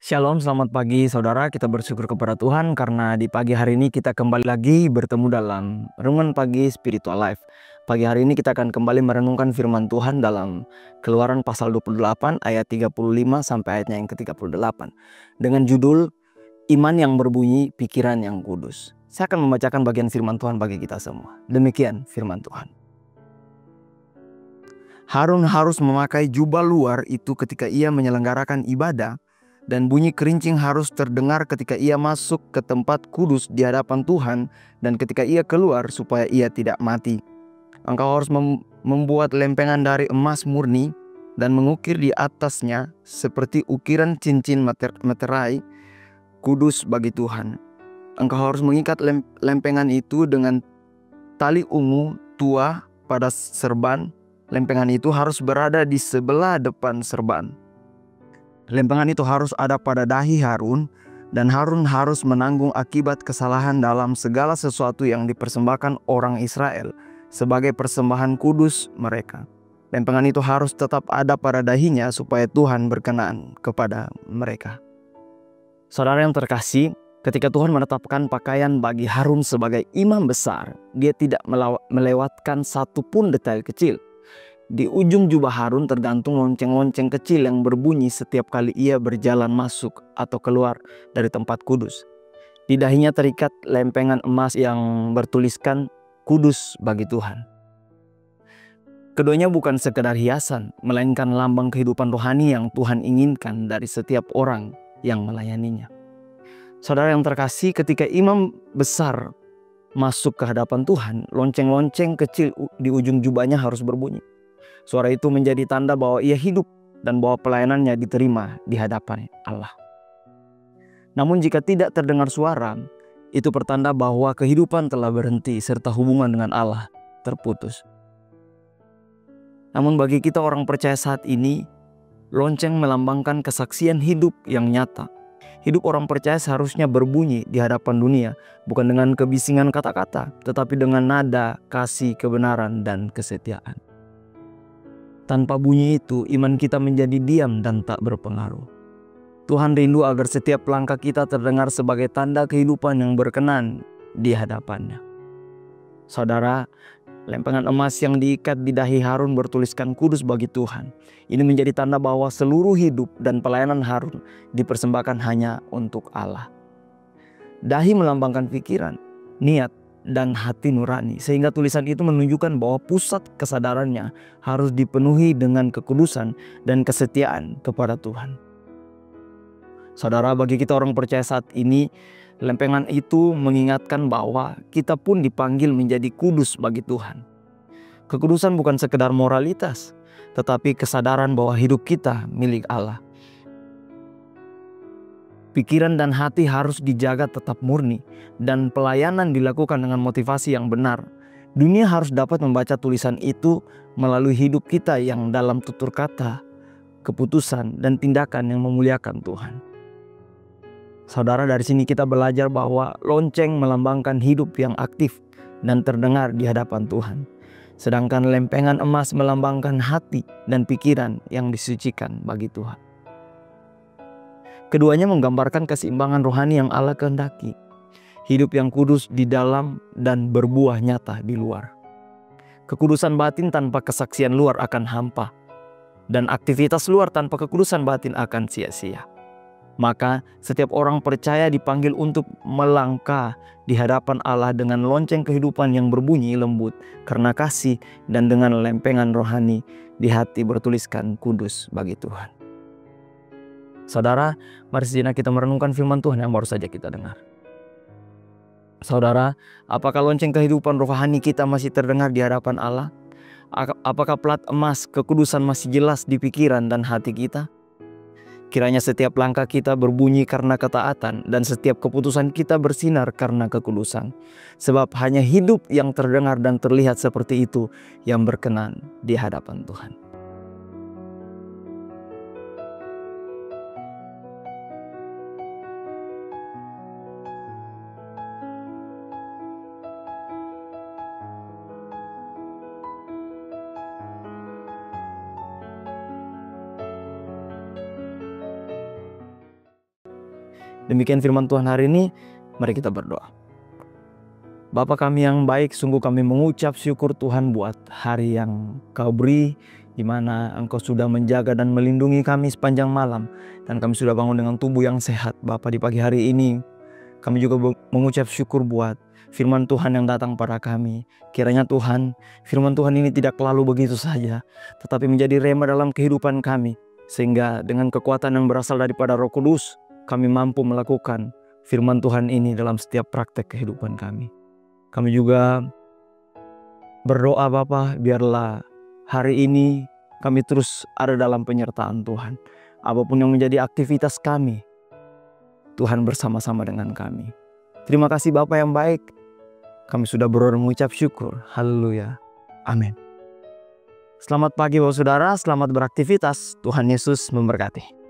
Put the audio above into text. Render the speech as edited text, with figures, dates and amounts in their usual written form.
Shalom, selamat pagi saudara. Kita bersyukur kepada Tuhan karena di pagi hari ini kita kembali lagi bertemu dalam Renungan Pagi Spiritual Life. Pagi hari ini kita akan kembali merenungkan firman Tuhan dalam Keluaran pasal 28 ayat 35 sampai ayatnya yang ke-38. Dengan judul Iman yang berbunyi, pikiran yang kudus. Saya akan membacakan bagian firman Tuhan bagi kita semua. Demikian firman Tuhan. Harun harus memakai jubah luar itu ketika ia menyelenggarakan ibadah, dan bunyi kerincing harus terdengar ketika ia masuk ke tempat kudus di hadapan Tuhan dan ketika ia keluar supaya ia tidak mati. Engkau harus membuat lempengan dari emas murni dan mengukir di atasnya seperti ukiran cincin meterai kudus bagi Tuhan. Engkau harus mengikat lempengan itu dengan tali ungu tua pada serban. Lempengan itu harus berada di sebelah depan serban. Lempengan itu harus ada pada dahi Harun, dan Harun harus menanggung akibat kesalahan dalam segala sesuatu yang dipersembahkan orang Israel sebagai persembahan kudus mereka. Lempengan itu harus tetap ada pada dahinya supaya Tuhan berkenan kepada mereka. Saudara yang terkasih, ketika Tuhan menetapkan pakaian bagi Harun sebagai imam besar, dia tidak melewatkan satu pun detail kecil. Di ujung jubah Harun tergantung lonceng-lonceng kecil yang berbunyi setiap kali ia berjalan masuk atau keluar dari tempat kudus. Di dahinya terikat lempengan emas yang bertuliskan kudus bagi Tuhan. Keduanya bukan sekedar hiasan, melainkan lambang kehidupan rohani yang Tuhan inginkan dari setiap orang yang melayaninya. Saudara yang terkasih, ketika imam besar masuk ke hadapan Tuhan, lonceng-lonceng kecil di ujung jubahnya harus berbunyi. Suara itu menjadi tanda bahwa ia hidup dan bahwa pelayanannya diterima di hadapan Allah. Namun jika tidak terdengar suara, itu pertanda bahwa kehidupan telah berhenti serta hubungan dengan Allah terputus. Namun bagi kita orang percaya saat ini, lonceng melambangkan kesaksian hidup yang nyata. Hidup orang percaya seharusnya berbunyi di hadapan dunia, bukan dengan kebisingan kata-kata, tetapi dengan nada, kasih, kebenaran, dan kesetiaan. Tanpa bunyi itu, iman kita menjadi diam dan tak berpengaruh. Tuhan rindu agar setiap langkah kita terdengar sebagai tanda kehidupan yang berkenan di hadapannya. Saudara, lempengan emas yang diikat di dahi Harun bertuliskan kudus bagi Tuhan. Ini menjadi tanda bahwa seluruh hidup dan pelayanan Harun dipersembahkan hanya untuk Allah. Dahi melambangkan pikiran, niat, dan hati nurani, sehingga tulisan itu menunjukkan bahwa pusat kesadarannya harus dipenuhi dengan kekudusan dan kesetiaan kepada Tuhan. Saudara, bagi kita orang percaya saat ini, lempengan itu mengingatkan bahwa kita pun dipanggil menjadi kudus bagi Tuhan. Kekudusan bukan sekedar moralitas, tetapi kesadaran bahwa hidup kita milik Allah. Pikiran dan hati harus dijaga tetap murni, dan pelayanan dilakukan dengan motivasi yang benar. Dunia harus dapat membaca tulisan itu melalui hidup kita yang dalam tutur kata, keputusan, dan tindakan yang memuliakan Tuhan. Saudara, dari sini kita belajar bahwa lonceng melambangkan hidup yang aktif dan terdengar di hadapan Tuhan. Sedangkan lempengan emas melambangkan hati dan pikiran yang disucikan bagi Tuhan. Keduanya menggambarkan keseimbangan rohani yang Allah kehendaki. Hidup yang kudus di dalam dan berbuah nyata di luar. Kekudusan batin tanpa kesaksian luar akan hampa. Dan aktivitas luar tanpa kekudusan batin akan sia-sia. Maka setiap orang percaya dipanggil untuk melangkah di hadapan Allah dengan lonceng kehidupan yang berbunyi lembut karena kasih, dan dengan lempengan rohani di hati bertuliskan kudus bagi Tuhan. Saudara, mari sejenak kita merenungkan firman Tuhan yang baru saja kita dengar. Saudara, apakah lonceng kehidupan rohani kita masih terdengar di hadapan Allah? Apakah plat emas kekudusan masih jelas di pikiran dan hati kita? Kiranya setiap langkah kita berbunyi karena ketaatan, dan setiap keputusan kita bersinar karena kekudusan. Sebab hanya hidup yang terdengar dan terlihat seperti itu yang berkenan di hadapan Tuhan. Demikian firman Tuhan hari ini, mari kita berdoa. Bapa kami yang baik, sungguh kami mengucap syukur Tuhan buat hari yang Kau beri, di mana Engkau sudah menjaga dan melindungi kami sepanjang malam, dan kami sudah bangun dengan tubuh yang sehat. Bapa, di pagi hari ini kami juga mengucap syukur buat firman Tuhan yang datang pada kami. Kiranya Tuhan, firman Tuhan ini tidak lalu begitu saja, tetapi menjadi rema dalam kehidupan kami, sehingga dengan kekuatan yang berasal daripada Roh Kudus, kami mampu melakukan firman Tuhan ini dalam setiap praktek kehidupan kami. Kami juga berdoa Bapa, biarlah hari ini kami terus ada dalam penyertaan Tuhan. Apapun yang menjadi aktivitas kami, Tuhan bersama-sama dengan kami. Terima kasih Bapa yang baik. Kami sudah berdoa mengucap syukur. Haleluya. Amin. Selamat pagi Bapak Saudara, selamat beraktivitas. Tuhan Yesus memberkati.